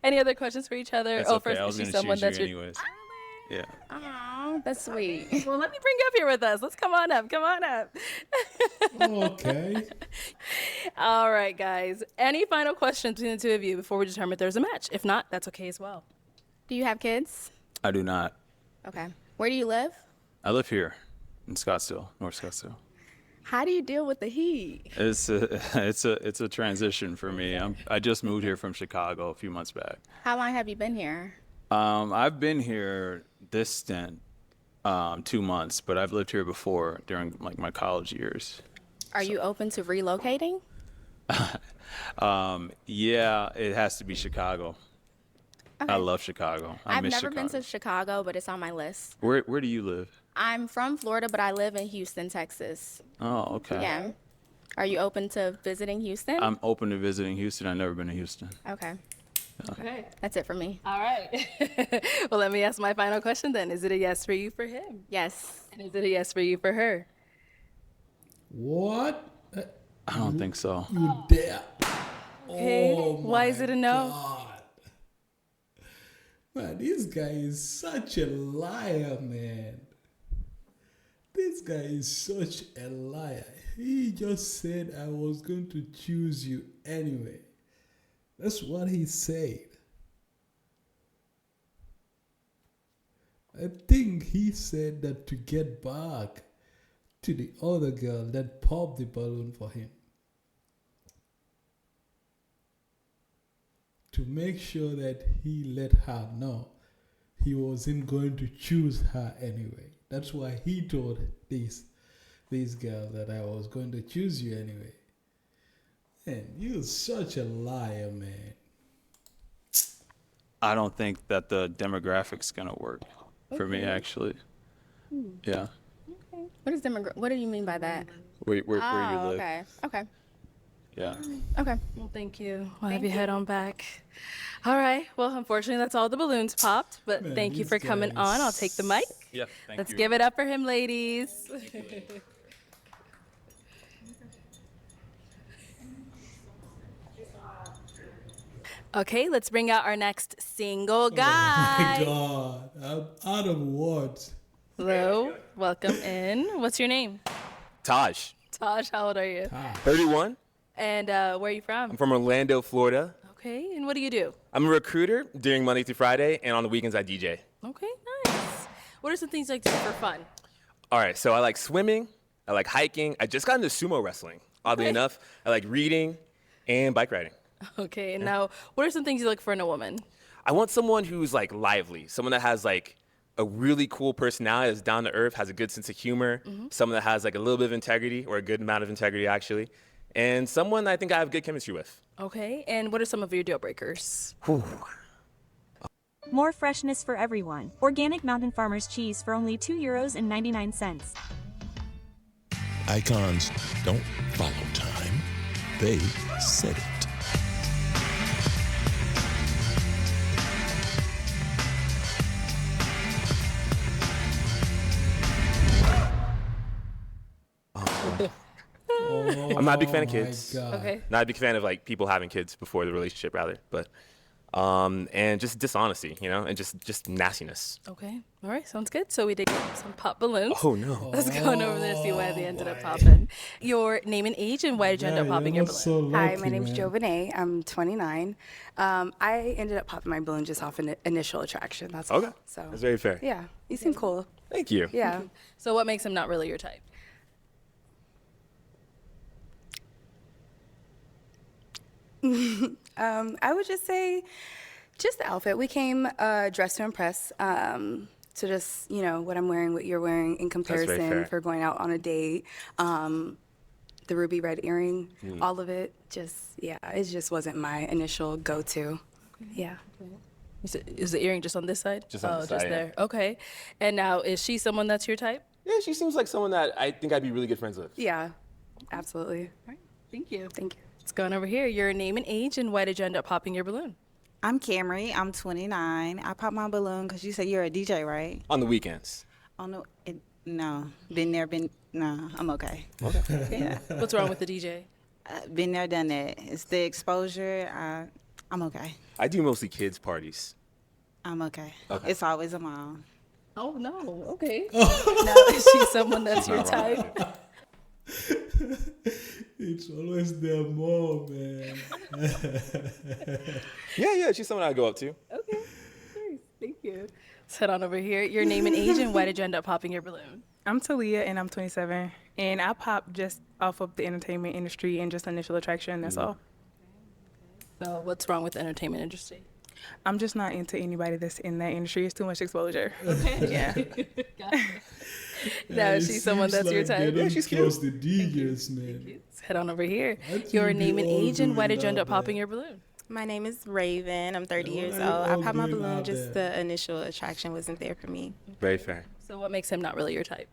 Speaker 2: any other questions for each other?
Speaker 12: That's
Speaker 2: oh,
Speaker 12: okay.
Speaker 2: first,
Speaker 12: I
Speaker 2: is
Speaker 12: was
Speaker 2: she
Speaker 12: going to
Speaker 2: someone
Speaker 12: choose
Speaker 2: that's
Speaker 12: you
Speaker 2: your
Speaker 12: anyways. Yeah.
Speaker 8: Oh, that's sweet.
Speaker 2: Well, let me bring you up here with us. Let's come on up. Come on up.
Speaker 1: Okay.
Speaker 2: All right, guys. Any final questions between the two of you before we determine if there's a match? If not, that's okay as well.
Speaker 8: Do you have kids?
Speaker 12: I do not.
Speaker 8: Okay. Where do you live?
Speaker 12: I live here in Scottsdale, North Scottsdale.
Speaker 8: How do you deal with the heat?
Speaker 12: It's a transition for me. I just moved here from Chicago a few months back.
Speaker 8: How long have you been here?
Speaker 12: I've been here this stint 2 months, but I've lived here before during like my college years.
Speaker 8: Are you open to relocating?
Speaker 12: Yeah, it has to be Chicago.
Speaker 8: Okay.
Speaker 12: I love Chicago.
Speaker 8: I've
Speaker 12: miss
Speaker 8: never
Speaker 12: Chicago.
Speaker 8: been to Chicago, but it's on my list.
Speaker 12: Where do you live?
Speaker 8: I'm from Florida, but I live in Houston, Texas.
Speaker 12: Oh, okay.
Speaker 8: Yeah. Are you open to visiting Houston?
Speaker 12: I'm open to visiting Houston. I've never been to Houston.
Speaker 8: Okay.
Speaker 2: Okay.
Speaker 8: That's it for me.
Speaker 2: All right. Well, let me ask my final question then. Is it a yes for you for him?
Speaker 8: Yes.
Speaker 2: And is it a yes for you for her?
Speaker 1: What?
Speaker 12: I don't think so.
Speaker 1: You dare?
Speaker 2: Okay.
Speaker 1: Oh
Speaker 2: Why is it a no?
Speaker 1: God. Man, this guy is such a liar, man. This guy is such a liar. He just said I was going to choose you anyway. That's what he said. I think he said that to get back to the other girl that popped the balloon for him. To make sure that he let her know he wasn't going to choose her anyway. That's why he told this girl that I was going to choose you anyway. Man, you're such a liar, man.
Speaker 12: I don't think that the demographic's gonna work for me, actually. Yeah.
Speaker 8: What do you mean by that?
Speaker 12: Where you live.
Speaker 8: Okay. Okay.
Speaker 12: Yeah.
Speaker 8: Okay.
Speaker 2: Well, thank you. We'll have you head on back. All right. Well, unfortunately, that's all the balloons popped. But
Speaker 1: Man,
Speaker 2: thank you
Speaker 1: these
Speaker 2: for coming
Speaker 1: guys.
Speaker 2: on. I'll take the mic.
Speaker 12: Yeah. Thank
Speaker 2: Let's
Speaker 12: you.
Speaker 2: give it up for him, ladies. Okay, let's bring out our next single guy.
Speaker 1: My God, I'm out of words.
Speaker 2: Hello, welcome in. What's your name?
Speaker 16: Taj,
Speaker 2: Taj, how old are you?
Speaker 16: 31.
Speaker 2: And where are you from?
Speaker 16: I'm from Orlando, Florida.
Speaker 2: Okay, and what do you do?
Speaker 16: I'm a recruiter during Monday through Friday, and on the weekends I DJ.
Speaker 2: Okay, nice. What are some things you like to do for fun?
Speaker 16: All right, so I like swimming, I like hiking. I just got into sumo wrestling, oddly enough. I like reading and bike riding.
Speaker 2: Okay, and now, what are some things you look for in a woman?
Speaker 16: I want someone who's like lively, someone that has like a really cool personality, that's down to earth, has a good sense of humor, someone that has like a little bit of integrity, or a good amount of integrity actually, and someone I think I have good chemistry with.
Speaker 2: Okay, and what are some of your deal breakers?
Speaker 17: More freshness for everyone. Organic Mountain Farmers cheese for only €2.99.
Speaker 18: Icons don't follow time, they set it.
Speaker 16: I'm not a big fan of
Speaker 1: my
Speaker 16: kids.
Speaker 1: God.
Speaker 2: Okay.
Speaker 16: Not a big fan of like people having kids before the relationship, rather. But and just dishonesty, you know, and just nastiness.
Speaker 2: Okay, all right, sounds good. So we did get some pop balloons.
Speaker 16: Oh no.
Speaker 2: Let's go on over there and see why they ended up popping. Your name and age, and why did you end up popping your balloon?
Speaker 4: Hi, my name is Jovanay. I'm 29. I ended up popping my balloon just off an initial attraction. That's all.
Speaker 16: Okay.
Speaker 4: So
Speaker 16: That's very fair.
Speaker 4: yeah, you seem cool.
Speaker 16: Thank you.
Speaker 4: Yeah.
Speaker 2: So what makes him not really your type?
Speaker 4: I would just say, just the outfit. We came dressed to impress. So just, you know, what I'm wearing, what you're wearing in
Speaker 16: very
Speaker 4: comparison
Speaker 16: fair.
Speaker 4: for going out on a date. The ruby red earring, all of it. Just, yeah, it just wasn't my initial go-to. Yeah.
Speaker 2: Is the earring just on this side?
Speaker 16: Just on this side,
Speaker 2: just
Speaker 16: yeah.
Speaker 2: there. Okay. And now, is she someone that's your type?
Speaker 16: Yeah, she seems like someone that I think I'd be really good friends with.
Speaker 4: Yeah, absolutely.
Speaker 2: Thank you.
Speaker 4: Thank you.
Speaker 2: Let's go on over here. Your name and age, and why did you end up popping your balloon?
Speaker 9: I'm Camry. I'm 29. I popped my balloon because you said you're a DJ, right?
Speaker 16: On the weekends.
Speaker 9: Oh, no. No. No, I'm okay.
Speaker 16: Okay.
Speaker 9: Yeah.
Speaker 2: What's wrong with the DJ?
Speaker 9: Been there, done that. It's the exposure. I'm okay.
Speaker 16: I do mostly kids parties.
Speaker 9: I'm okay.
Speaker 16: Okay.
Speaker 9: It's always a mom.
Speaker 2: Oh, no. Okay. Now, is she someone that's your type?
Speaker 1: It's always their mom, man.
Speaker 16: Yeah, she's someone I go up to.
Speaker 2: Okay. Nice. Thank you. Let's head on over here. Your name and age, and why did you end up popping your balloon?
Speaker 5: I'm Talia, and I'm 27. And I popped just off of the entertainment industry and just initial attraction, that's all.
Speaker 2: So what's wrong with the entertainment industry?
Speaker 5: I'm just not into anybody that's in that industry. It's too much exposure. Yeah.
Speaker 2: Now, is she someone that's your type?
Speaker 1: Yeah, she's trust the DJs, man.
Speaker 2: Let's head on over here.
Speaker 1: think
Speaker 2: Your
Speaker 1: we
Speaker 2: name and
Speaker 1: all
Speaker 2: age, and why
Speaker 1: doing
Speaker 2: did you end
Speaker 1: that,
Speaker 2: up popping your balloon?
Speaker 6: My name is Raven. I'm 30 years
Speaker 1: Why
Speaker 6: old. I
Speaker 1: all
Speaker 6: popped my
Speaker 1: doing
Speaker 6: balloon,
Speaker 1: out
Speaker 6: just
Speaker 1: there?
Speaker 6: the initial attraction wasn't there for me.
Speaker 16: Very fair.
Speaker 2: So what makes him not really your type?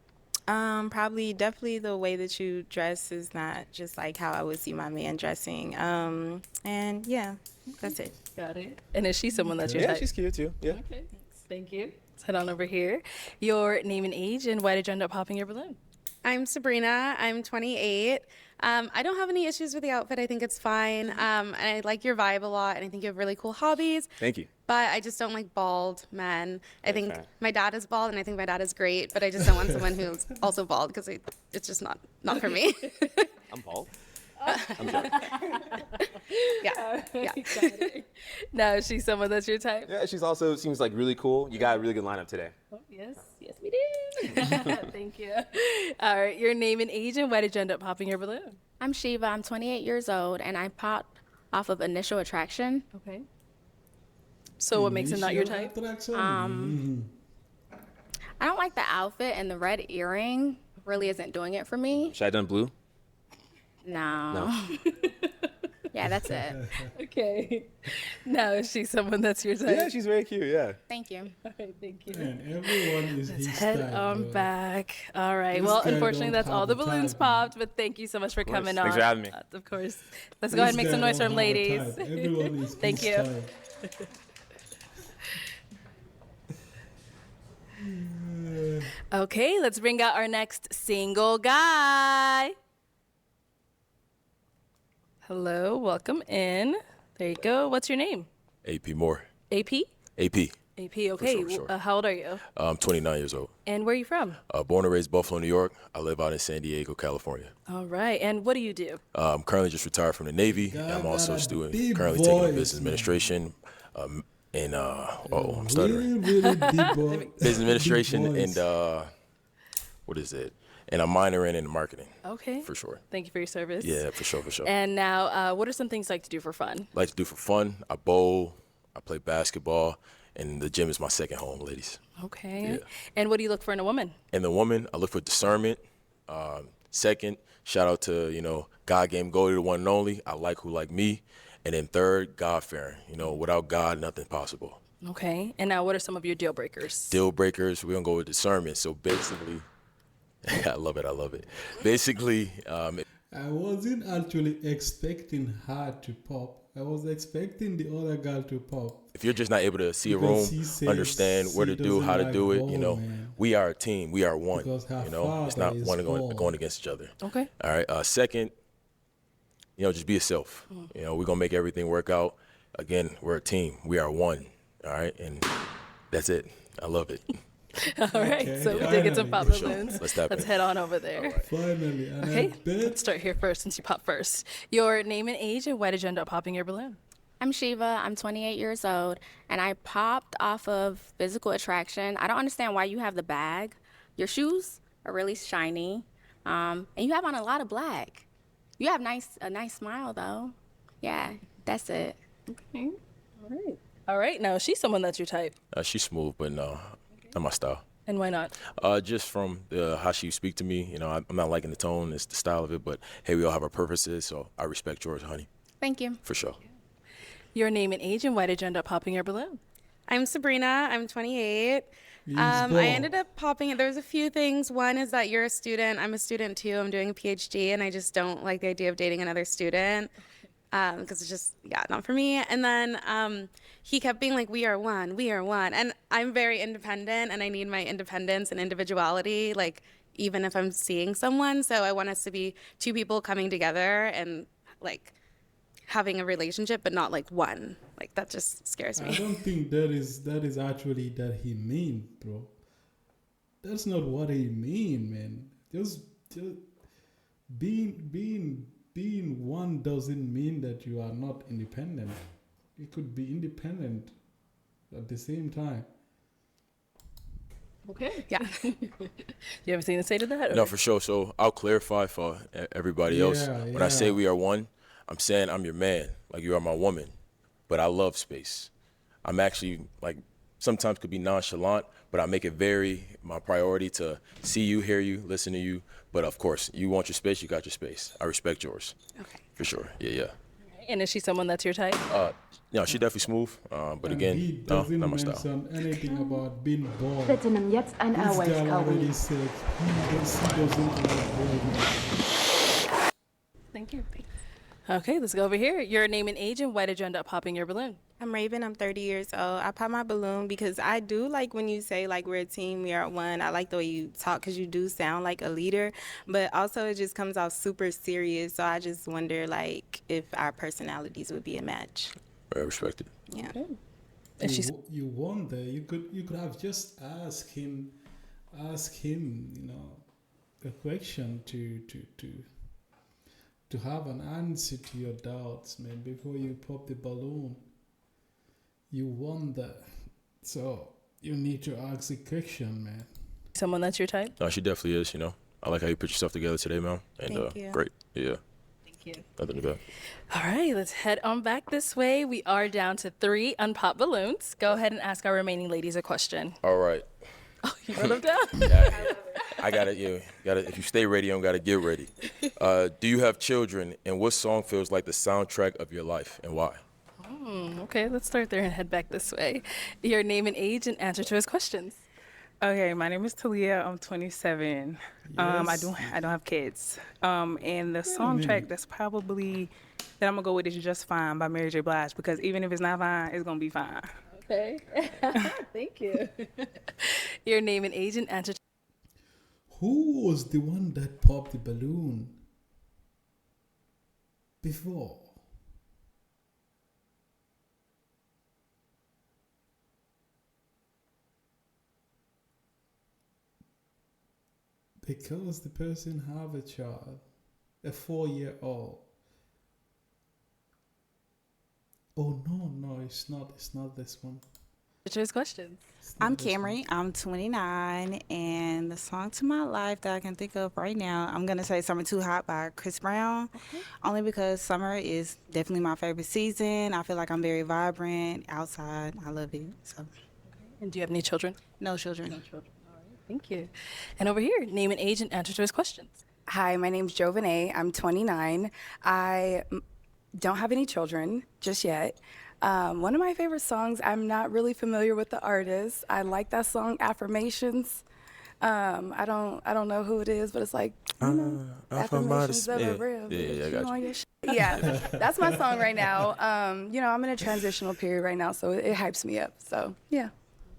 Speaker 6: Definitely the way that you dress is not just like how I would see my man dressing. And yeah, that's it.
Speaker 2: Got it. And is she someone that's your
Speaker 16: Yeah,
Speaker 2: type?
Speaker 16: she's cute too. Yeah.
Speaker 2: Okay. Thank you. Let's head on over here. Your name and age, and why did you end up popping your balloon?
Speaker 7: I'm Sabrina. I'm 28. I don't have any issues with the outfit. I think it's fine. And I like your vibe a lot, and I think you have really cool hobbies.
Speaker 16: Thank you.
Speaker 7: But I just don't like bald men. I think
Speaker 16: fair.
Speaker 7: my dad is bald, and I think my dad is great. But I just don't want someone who's also bald because it's just not for me.
Speaker 16: I'm bald. I'm joking.
Speaker 7: Yeah.
Speaker 2: Now, is she someone that's your type?
Speaker 16: Yeah, she's also seems like really cool. You got a really good lineup today.
Speaker 2: Oh, yes, we did. Thank you. All right, your name and age, and why did you end up popping your balloon?
Speaker 8: I'm Shiva. I'm 28 years old, and I popped off of initial attraction.
Speaker 2: Okay. So what makes him not your type?
Speaker 8: I don't like the outfit, and the red earring really isn't doing it for me.
Speaker 16: Should I done blue?
Speaker 8: No. Yeah, that's it.
Speaker 2: Okay. Now, is she someone that's your type?
Speaker 16: Yeah, she's very cute. Yeah.
Speaker 8: Thank you.
Speaker 2: All right, thank you.
Speaker 1: Man, everyone is
Speaker 2: Let's
Speaker 1: his
Speaker 2: head
Speaker 1: type,
Speaker 2: on
Speaker 1: bro.
Speaker 2: back. All right.
Speaker 1: This
Speaker 2: Well,
Speaker 1: guy
Speaker 2: unfortunately,
Speaker 1: don't
Speaker 2: that's all
Speaker 1: have
Speaker 2: the
Speaker 1: a
Speaker 2: balloons
Speaker 1: type, man.
Speaker 2: popped, but thank you so much for
Speaker 16: course.
Speaker 2: coming
Speaker 16: Thanks
Speaker 2: on.
Speaker 16: for having me.
Speaker 2: Of course. Let's go ahead and make
Speaker 1: This
Speaker 2: some
Speaker 1: guy
Speaker 2: noise for
Speaker 1: don't
Speaker 2: them,
Speaker 1: have a
Speaker 2: ladies.
Speaker 1: type. Everyone is
Speaker 2: Thank
Speaker 1: his
Speaker 2: you.
Speaker 1: type.
Speaker 2: Okay, let's bring out our next single guy. Hello, welcome in. There you go. What's your name?
Speaker 19: AP Moore.
Speaker 2: AP?
Speaker 19: AP.
Speaker 2: AP, okay.
Speaker 19: For sure.
Speaker 2: How old are you?
Speaker 19: I'm 29 years old.
Speaker 2: And where are you from?
Speaker 19: Born and raised Buffalo, New York. I live out in San Diego, California.
Speaker 2: All right. And what do you do?
Speaker 19: I'm currently just retired from the Navy.
Speaker 1: God,
Speaker 19: I'm also a
Speaker 1: got a
Speaker 19: student,
Speaker 1: deep
Speaker 19: currently taking a
Speaker 1: voice,
Speaker 19: business
Speaker 1: man.
Speaker 19: administration. I'm stuttering.
Speaker 1: Really, really deep voice.
Speaker 19: Business administration
Speaker 1: Deep voice.
Speaker 19: and what is it? And I'm minoring in marketing.
Speaker 2: Okay.
Speaker 19: For sure.
Speaker 2: Thank you for your service.
Speaker 19: Yeah, for sure.
Speaker 2: And now, what are some things you like to do for fun?
Speaker 19: Like to do for fun. I bowl. I play basketball, and the gym is my second home, ladies.
Speaker 2: Okay.
Speaker 19: Yeah.
Speaker 2: And what do you look for in a woman?
Speaker 19: And the woman, I look for discernment. Second, shout out to, God gave Goldie, the one and only. I like who like me. And then third, God-fearing. Without God, nothing possible.
Speaker 2: Okay. And now, what are some of your deal breakers?
Speaker 19: Deal breakers, we're going to go with discernment. So basically, I love it. Basically,
Speaker 1: I wasn't actually expecting her to pop. I was expecting the other girl to pop.
Speaker 19: if you're just not able to see a
Speaker 1: Because
Speaker 19: room,
Speaker 1: he says
Speaker 19: understand where
Speaker 1: he
Speaker 19: to do,
Speaker 1: doesn't
Speaker 19: how to
Speaker 1: like
Speaker 19: do it,
Speaker 1: ball, man.
Speaker 19: we are a team. We are one.
Speaker 1: Because her
Speaker 19: It's
Speaker 1: father
Speaker 19: not
Speaker 1: is
Speaker 19: one
Speaker 1: ball.
Speaker 19: going against each other.
Speaker 2: Okay.
Speaker 19: All right. Second, just be yourself. We're going to make everything work out. Again, we're a team. We are one. All right. And that's it. I love it.
Speaker 2: All right.
Speaker 1: Okay.
Speaker 2: So we
Speaker 1: Yeah.
Speaker 2: did get some pop
Speaker 19: For sure.
Speaker 2: balloons.
Speaker 19: Let's tap in.
Speaker 2: head on over there.
Speaker 1: Finally. And
Speaker 2: Okay.
Speaker 1: I bet
Speaker 2: Let's start here first since you popped first. Your name and age, and why did you end up popping your balloon?
Speaker 8: I'm Shiva. I'm 28 years old, and I popped off of physical attraction. I don't understand why you have the bag. Your shoes are really shiny, and you have on a lot of black. You have a nice smile, though. Yeah, that's it.
Speaker 2: Okay. All right. All right. Now, is she someone that's your type?
Speaker 19: She's smooth, but no, not my style.
Speaker 2: And why not?
Speaker 19: Just from how she speak to me, I'm not liking the tone, it's the style of it, but hey, we all have our purposes, so I respect yours, honey,
Speaker 8: Thank you.
Speaker 19: for sure.
Speaker 2: Your name and age, and why did you end up popping your balloon?
Speaker 7: I'm Sabrina. I'm 28.
Speaker 1: He's
Speaker 7: I
Speaker 1: bald.
Speaker 7: ended up popping it. There's a few things. One is that you're a student. I'm a student too. I'm doing a PhD, and I just don't like the idea of dating another student because it's just, not for me. And then he kept being like, we are one. And I'm very independent, and I need my independence and individuality, like, even if I'm seeing someone. So I want us to be two people coming together and, like, having a relationship, but not like one. Like, that just scares
Speaker 1: I
Speaker 7: me.
Speaker 1: don't think that is actually that he mean, bro. That's not what he mean, man. Just being one doesn't mean that you are not independent. You could be independent at the same time.
Speaker 2: Okay. Yeah. You have anything to say to that?
Speaker 19: No,
Speaker 2: or-
Speaker 19: for sure. So I'll clarify for everybody else.
Speaker 1: Yeah,
Speaker 19: When I say
Speaker 1: yeah.
Speaker 19: we are one, I'm saying I'm your man, like you are my woman, but I love space. I'm actually sometimes could be nonchalant, but I make it my priority to see you, hear you, listen to you. But of course, you want your space, you got your space. I respect yours.
Speaker 7: Okay.
Speaker 19: For sure. Yeah.
Speaker 2: And is she someone that's your type?
Speaker 19: She definitely smooth. But
Speaker 1: And
Speaker 19: again,
Speaker 1: he
Speaker 19: no,
Speaker 1: doesn't
Speaker 19: not my style.
Speaker 1: mention anything about being bald.
Speaker 20: Bitte nimm jetzt ein
Speaker 1: This
Speaker 20: Airways
Speaker 1: guy already
Speaker 20: Code.
Speaker 1: said he doesn't like bald.
Speaker 2: Thank you. Okay, let's go over here. Your name and age, and why did you end up popping your balloon?
Speaker 6: I'm Raven. I'm 30 years old. I pop my balloon because I do like when you say, like, we're a team, we are one. I like the way you talk because you do sound like a leader. But also it just comes off super serious. So I just wonder, like, if our personalities would be a match.
Speaker 19: Very respected.
Speaker 6: Yeah.
Speaker 1: You wonder. You could have just asked him, a question to have an answer to your doubts, man, before you pop the balloon. You wonder. So you need to ask a question, man.
Speaker 2: Someone that's your type?
Speaker 19: No, she definitely is, I like how you put yourself together today, man. And
Speaker 6: Thank you.
Speaker 19: great. Yeah.
Speaker 2: Thank you.
Speaker 19: Nothing to go.
Speaker 2: All right, let's head on back this way. We are down to 3 unpopped balloons. Go ahead and ask our remaining ladies a question.
Speaker 19: All right.
Speaker 2: You wrote them down?
Speaker 19: Yeah, I got it. You got it. If you stay ready, you don't got to get ready. Do you have children? And what song feels like the soundtrack of your life, and why?
Speaker 2: Okay, let's start there and head back this way. Your name and age and answer to his questions.
Speaker 5: Okay, my name is Talia. I'm 27. I
Speaker 1: Yes.
Speaker 5: don't have kids. And the song track that's probably that I'm gonna go with is "Just Fine" by Mary J. Blige, because even if it's not fine, it's gonna be fine.
Speaker 2: Okay. Thank you. Your name and age and answer.
Speaker 1: Who was the one that popped the balloon before? Because the person have a child, a 4-year-old. Oh no, it's not this one.
Speaker 2: To his questions.
Speaker 9: I'm Camry. I'm 29, and the song to my life that I can think of right now, I'm gonna say "Summer Too Hot" by Chris Brown, only because summer is definitely my favorite season. I feel like I'm very vibrant outside. I love it. So.
Speaker 2: And do you have any children?
Speaker 9: No children.
Speaker 2: No children. All right. Thank you. And over here, name and age and answer to his questions.
Speaker 4: Hi, my name's Jovanay. I'm 29. I don't have any children just yet. One of my favorite songs, I'm not really familiar with the artist. I like that song, Affirmations. I don't know who it is, but it's like, affirmations of a real bitch,
Speaker 19: I got
Speaker 4: on
Speaker 19: you.
Speaker 4: your Yeah, that's my song right now. I'm in a transitional period right now, so it hypes me up. So, yeah.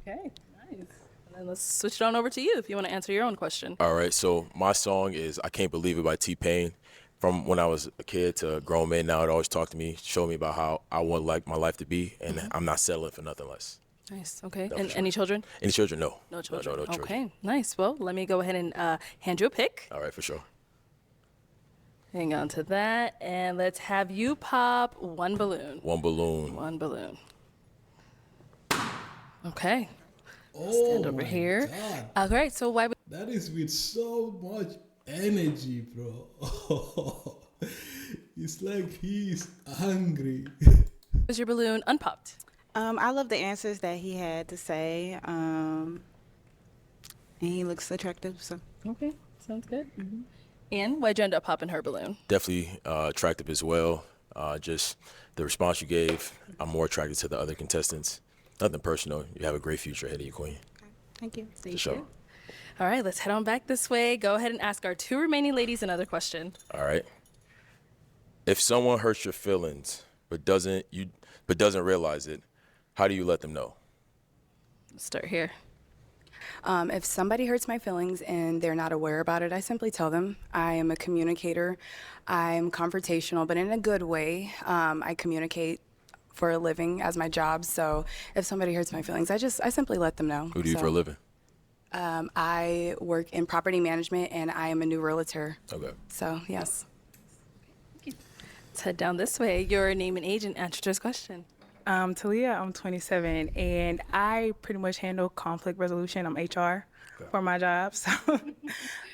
Speaker 2: Okay, nice. And then let's switch it on over to you if you want to answer your own question.
Speaker 19: All right, so my song is "I Can't Believe It" by T-Pain. From when I was a kid to a grown man now, it always talked to me, showed me about how I want my life to be, and I'm not settling for nothing less.
Speaker 2: Nice. Okay.
Speaker 19: No,
Speaker 2: And
Speaker 19: for sure.
Speaker 2: any children?
Speaker 19: Any children? No.
Speaker 2: No children.
Speaker 19: No children.
Speaker 2: Okay. Nice. Well, let me go ahead and hand you a pick.
Speaker 19: All right, for sure.
Speaker 2: Hang on to that, and let's have you pop one balloon.
Speaker 19: One balloon.
Speaker 2: One balloon. Okay.
Speaker 1: Oh,
Speaker 2: Stand over
Speaker 1: my
Speaker 2: here.
Speaker 1: God.
Speaker 2: All right. So why?
Speaker 1: That is with so much energy, bro. It's like he's angry.
Speaker 2: Was your balloon unpopped?
Speaker 9: I love the answers that he had to say, and he looks attractive. So.
Speaker 2: Okay. Sounds good. And why'd you end up popping her balloon?
Speaker 19: Definitely attractive as well. Just the response you gave, I'm more attracted to the other contestants. Nothing personal. You have a great future ahead of you, Queen.
Speaker 9: Thank you.
Speaker 19: For sure.
Speaker 2: All right. Let's head on back this way. Go ahead and ask our two remaining ladies another question.
Speaker 19: All right. If someone hurts your feelings but doesn't realize it, how do you let them know?
Speaker 2: Let's start here.
Speaker 4: If somebody hurts my feelings and they're not aware about it, I simply tell them. I am a communicator. I'm confrontational, but in a good way. I communicate for a living as my job. So if somebody hurts my feelings, I simply let them know.
Speaker 19: Who do you for a living?
Speaker 4: I work in property management, and I am a new realtor.
Speaker 19: Okay.
Speaker 4: So, yes.
Speaker 2: Let's head down this way. Your name and age and answer to his question.
Speaker 5: Talia, I'm 27, and I pretty much handle conflict resolution. I'm HR for my job, so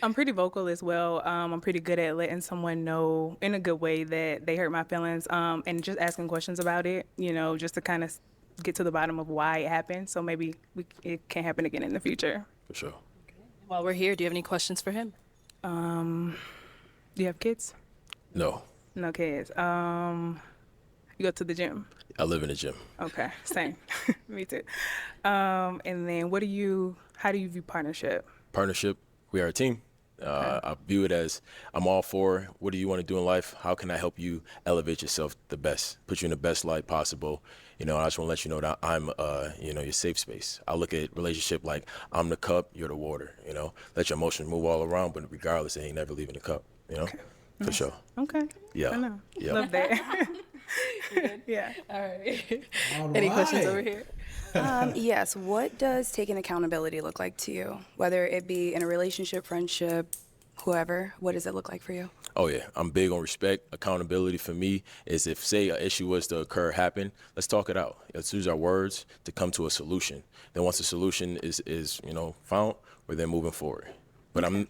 Speaker 5: I'm pretty vocal as well. I'm pretty good at letting someone know in a good way that they hurt my feelings, and just asking questions about it, just to kind of get to the bottom of why it happened, so maybe it can't happen again in the future.
Speaker 19: For sure.
Speaker 2: While we're here, do you have any questions for him?
Speaker 5: Do you have kids?
Speaker 19: No.
Speaker 5: No kids. You go to the gym?
Speaker 19: I live in a gym.
Speaker 5: Okay, same. Me too. And then how do you view partnership?
Speaker 19: Partnership, we are a team. I view it as I'm all for what do you want to do in life? How can I help you elevate yourself the best, put you in the best light possible? I just want to let you know that I'm, your safe space. I look at relationship like I'm the cup, you're the water, Let your emotions move all around, but regardless, it ain't never leaving the cup,
Speaker 5: Okay.
Speaker 19: For sure.
Speaker 5: Okay.
Speaker 19: Yeah.
Speaker 5: I know.
Speaker 19: Yeah.
Speaker 5: Love that. Yeah.
Speaker 2: All right.
Speaker 1: All
Speaker 2: Any questions
Speaker 1: right.
Speaker 2: over here?
Speaker 4: Yes. What does taking accountability look like to you? Whether it be in a relationship, friendship, whoever, what does it look like for you?
Speaker 19: Oh yeah, I'm big on respect. Accountability for me is if, say, an issue was to happen, let's talk it out. Let's use our words to come to a solution. Then once the solution is found, we're then moving forward. But I'm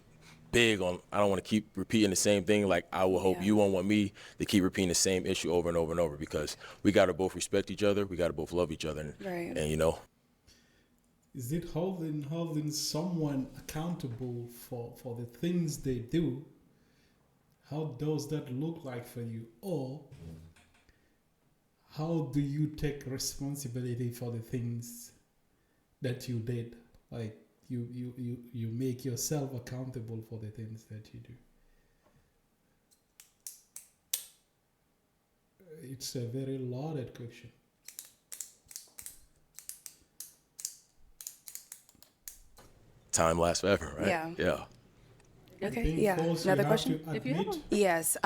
Speaker 19: big on, I don't want to keep repeating the same thing. Like I will hope you won't want me to keep repeating the same issue over and over and over, because we got to both respect each other. We got to both love each other.
Speaker 4: Right.
Speaker 19: And
Speaker 1: Is it holding someone accountable for the things they do? How does that look like for you? Or how do you take responsibility for the things that you did? Like you make yourself accountable for the things that you do. It's a very loaded question.
Speaker 19: Time lasts forever, right?
Speaker 4: Yeah.
Speaker 19: Yeah.
Speaker 4: Okay, yeah. Another question?
Speaker 2: If you have one.
Speaker 4: Yes.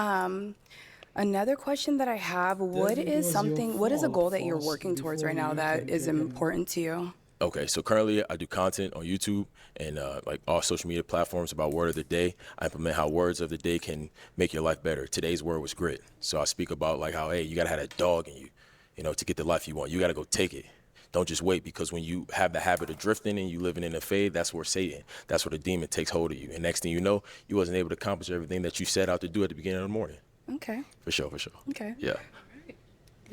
Speaker 4: Another question that I have, what is a goal that you're working towards right now that is important to you?
Speaker 19: Okay, so currently I do content on YouTube and like all social media platforms about word of the day. I implement how words of the day can make your life better. Today's word was grit. So I speak about like how, hey, you gotta have that dog in you know, to get the life you want. You gotta go take it. Don't just wait, because when you have the habit of drifting and you living in a fade, that's where Satan, that's where the demon takes hold of you. And next thing you know, you wasn't able to accomplish everything that you set out to do at the beginning of the morning.
Speaker 4: Okay.
Speaker 19: For sure.
Speaker 4: Okay.
Speaker 19: Yeah.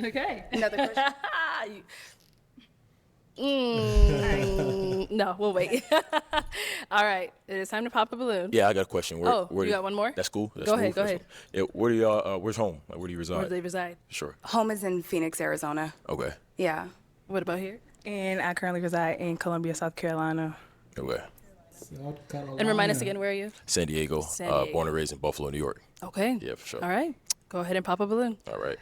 Speaker 2: Okay.
Speaker 4: Another question?
Speaker 2: No, we'll wait. All right. It is time to pop a balloon.
Speaker 19: Yeah, I got a question. Where
Speaker 2: you got one more?
Speaker 19: That's cool.
Speaker 2: Go ahead.
Speaker 19: Yeah, where do y'all, where's home? Like, where do you reside?
Speaker 2: Where do they reside?
Speaker 19: Sure.
Speaker 4: Home is in Phoenix, Arizona.
Speaker 19: Okay.
Speaker 4: Yeah.
Speaker 2: What about here?
Speaker 5: And I currently reside in Columbia, South Carolina.
Speaker 19: Okay.
Speaker 1: South Carolina.
Speaker 2: And remind us again, where are you?
Speaker 19: San Diego.
Speaker 2: San Diego.
Speaker 19: Born and raised in Buffalo, New York.
Speaker 2: Okay.
Speaker 19: Yeah, for sure.
Speaker 2: All right. Go ahead and pop a balloon.
Speaker 19: All right.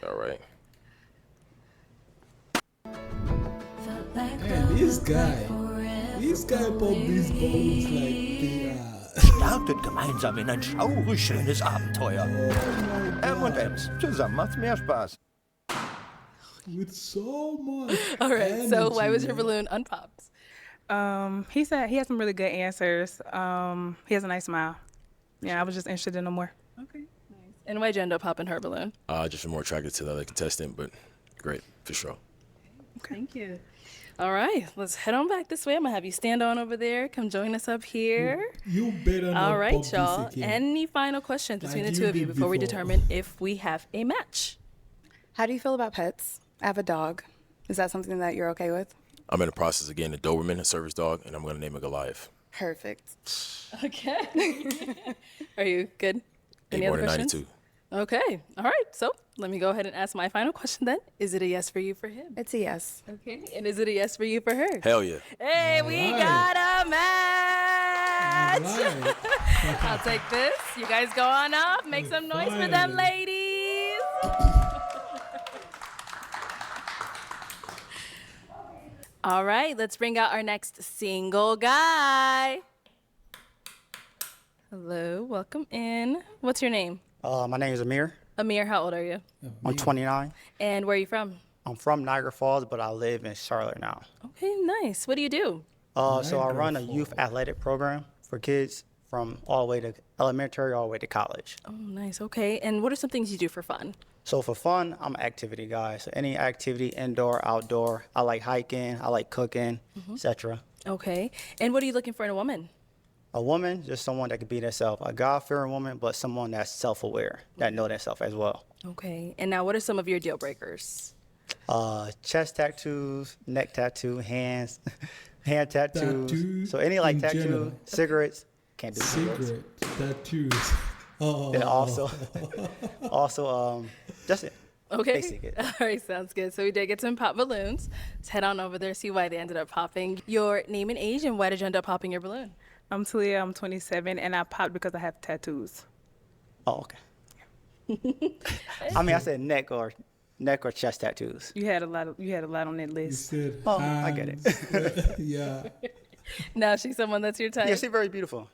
Speaker 1: Man, this guy popped these balloons like they are.
Speaker 20: Startet gemeinsam in ein schaurig schönes Abenteuer. M&M's. Zusammen macht's mehr Spaß.
Speaker 1: With so much.
Speaker 2: All right. So why was your
Speaker 1: energy,
Speaker 2: balloon unpopped?
Speaker 5: He said he had some really good answers. He has a nice smile. Yeah, I was just interested in no more.
Speaker 2: Okay. Nice. And why'd you end up popping her balloon?
Speaker 19: Just more attracted to the other contestant, but great, for sure.
Speaker 2: Okay. Thank you. All right, let's head on back this way. I'm gonna have you stand on over there. Come join us up here.
Speaker 1: You better not.
Speaker 2: All right,
Speaker 1: pop this
Speaker 2: y'all.
Speaker 1: again.
Speaker 2: Any final questions between
Speaker 1: Like
Speaker 2: the
Speaker 1: you
Speaker 2: two of you
Speaker 1: did
Speaker 2: before we
Speaker 1: before.
Speaker 2: determine if we have a match?
Speaker 4: How do you feel about pets? I have a dog. Is that something that you're okay with?
Speaker 19: I'm in the process of getting a Doberman, a service dog, and I'm going to name it Goliath.
Speaker 4: Perfect.
Speaker 2: Okay. Are you good? Any other
Speaker 19: born in
Speaker 2: questions?
Speaker 19: 92.
Speaker 2: Okay. All right. So let me go ahead and ask my final question then. Is it a yes for you for him?
Speaker 4: It's a yes.
Speaker 2: Okay. And is it a yes for you for her?
Speaker 19: Hell yeah.
Speaker 2: Hey, we got a match.
Speaker 1: Right.
Speaker 2: I'll take this. You guys go on up. Make some noise for them, ladies. All right, let's bring out our next single guy. Hello, welcome in. What's your name?
Speaker 21: My name is Amir.
Speaker 2: Amir, how old are you?
Speaker 21: I'm 29.
Speaker 2: And where are you from?
Speaker 21: I'm from Niagara Falls, but I live in Charlotte now.
Speaker 2: Okay, nice. What do you do?
Speaker 21: So I run a youth athletic program for kids from all the way to elementary, all the way to college.
Speaker 2: Oh, nice. Okay. And what are some things you do for fun?
Speaker 21: So for fun, I'm an activity guy. So any activity, indoor, outdoor. I like hiking, I like cooking, etc.
Speaker 2: Okay. And what are you looking for in a woman?
Speaker 21: A woman, just someone that can be themselves. A God-fearing woman, but someone that's self-aware, that know themselves as well.
Speaker 2: Okay. And now what are some of your deal breakers?
Speaker 21: Chest tattoos, neck tattoo, hands, hand tattoos.
Speaker 1: Tattoos
Speaker 21: So any like
Speaker 1: in
Speaker 21: tattoo,
Speaker 1: general.
Speaker 21: cigarettes, can't do cigarettes.
Speaker 1: Cigarette tattoos. Oh.
Speaker 21: And also, just it.
Speaker 2: Okay.
Speaker 21: Basic it.
Speaker 2: All right, sounds good. So we did get some pop balloons. Let's head on over there, see why they ended up popping. Your name and age, and why did you end up popping your balloon?
Speaker 5: I'm Talia, I'm 27, and I popped because I have tattoos.
Speaker 21: Oh, okay. I mean, I said neck or chest tattoos.
Speaker 5: You had a lot on that list.
Speaker 21: Oh, I get it.
Speaker 1: Yeah.
Speaker 2: Now she's someone that's your type.
Speaker 21: Yeah, she's very beautiful.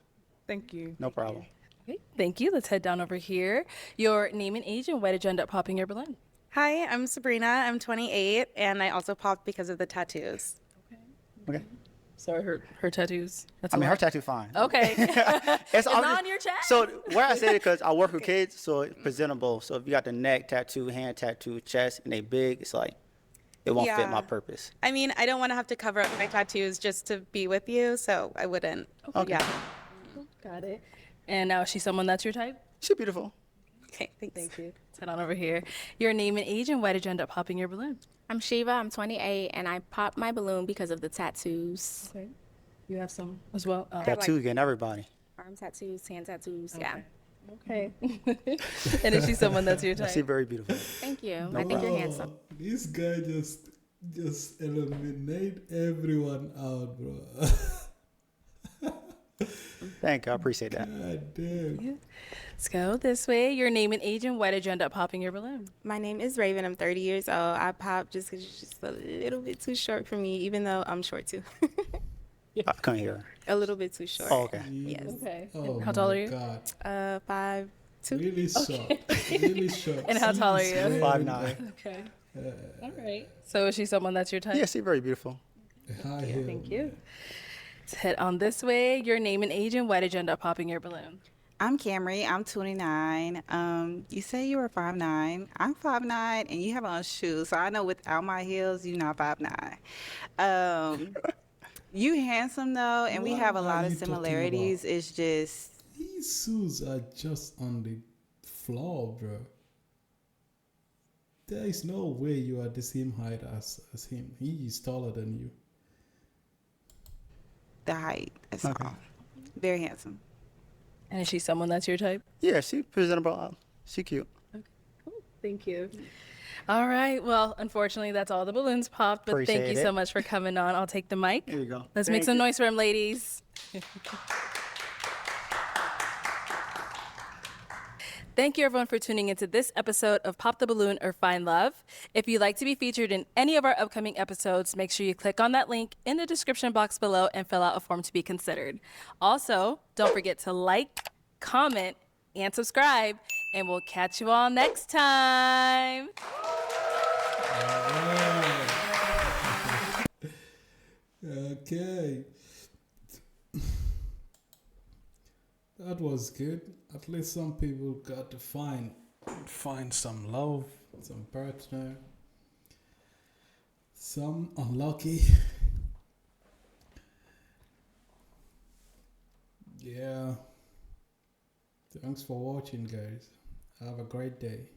Speaker 5: Thank you.
Speaker 21: No problem.
Speaker 2: Okay, thank you. Let's head down over here. Your name and age, and why did you end up popping your balloon?
Speaker 7: Hi, I'm Sabrina. I'm 28, and I also popped because of the tattoos.
Speaker 21: Okay.
Speaker 2: Sorry, her tattoos. That's
Speaker 21: I
Speaker 2: a
Speaker 21: mean,
Speaker 2: lot.
Speaker 21: her tattoo fine.
Speaker 2: Okay.
Speaker 21: It's
Speaker 2: on your chest.
Speaker 21: So where I say it because I work with kids, so it's presentable. So if you got the neck tattoo, hand tattoo, chest, and they big, it's like it won't fit my purpose.
Speaker 7: I mean, I don't want to have to cover up my tattoos just to be with you, so I wouldn't.
Speaker 21: Okay.
Speaker 7: Yeah.
Speaker 2: Got it. And now she's someone that's your type?
Speaker 21: She's beautiful.
Speaker 7: Okay, thanks.
Speaker 2: Thank you. Let's head on over here. Your name and age, and why did you end up popping your balloon?
Speaker 8: I'm Shiva. I'm 28, and I popped my balloon because of the tattoos.
Speaker 2: Okay. You have some as well?
Speaker 21: Tattoo again, everybody.
Speaker 8: Arm tattoos, hand tattoos. Yeah.
Speaker 2: Okay. And is she someone that's your type?
Speaker 21: She's very beautiful.
Speaker 8: Thank you.
Speaker 21: No
Speaker 8: I think you're
Speaker 21: problem.
Speaker 8: handsome.
Speaker 1: This guy just eliminate everyone out, bro.
Speaker 21: Thank you. I appreciate that.
Speaker 1: God damn.
Speaker 2: Let's go this way. Your name and age, and why did you end up popping your balloon?
Speaker 6: My name is Raven. I'm 30 years old. I popped just because you're just a little bit too short for me, even though I'm short too.
Speaker 21: I couldn't hear.
Speaker 6: A little bit too short.
Speaker 21: Oh, okay.
Speaker 6: Yes.
Speaker 2: Okay.
Speaker 1: Oh,
Speaker 2: How tall
Speaker 1: my
Speaker 2: are you?
Speaker 1: God.
Speaker 6: 5'2".
Speaker 1: Really short. Really short.
Speaker 2: And how tall are you?
Speaker 21: 5'9".
Speaker 2: Okay. All right. So is she someone that's your type?
Speaker 21: Yeah, she's very beautiful.
Speaker 1: High
Speaker 2: Yeah,
Speaker 1: heel.
Speaker 2: thank you. Let's head on this way. Your name and age, and why did you end up popping your balloon?
Speaker 9: I'm Camry. I'm 29. You say you were 5'9". I'm 5'9", and you have on shoes, so I know without my heels, you're not 5'9". You handsome though, and we
Speaker 1: What
Speaker 9: have a
Speaker 1: are
Speaker 9: lot of
Speaker 1: you talking
Speaker 9: similarities.
Speaker 1: about?
Speaker 9: It's just
Speaker 1: These shoes are just on the floor, bro. There is no way you are the same height as him. He is taller than you.
Speaker 9: the height. That's all. Very handsome.
Speaker 2: And is she someone that's your type?
Speaker 21: Yeah, she presentable. She cute.
Speaker 2: Thank you. All right. Well, unfortunately, that's all the balloons popped. But thank you
Speaker 21: Appreciate
Speaker 2: so
Speaker 21: it.
Speaker 2: much for coming on. I'll take the mic.
Speaker 21: Here you go.
Speaker 2: Let's make
Speaker 21: Thank
Speaker 2: some
Speaker 21: you.
Speaker 2: noise for him, ladies. Thank you, everyone, for tuning into this episode of Pop the Balloon or Find Love. If you'd like to be featured in any of our upcoming episodes, make sure you click on that link in the description box below and fill out a form to be considered. Also, don't forget to like, comment, and subscribe, and we'll catch you all next time.
Speaker 1: Okay. That was good. At least some people got to find some love, some partner. Some unlucky. Yeah. Thanks for watching, guys. Have a great day.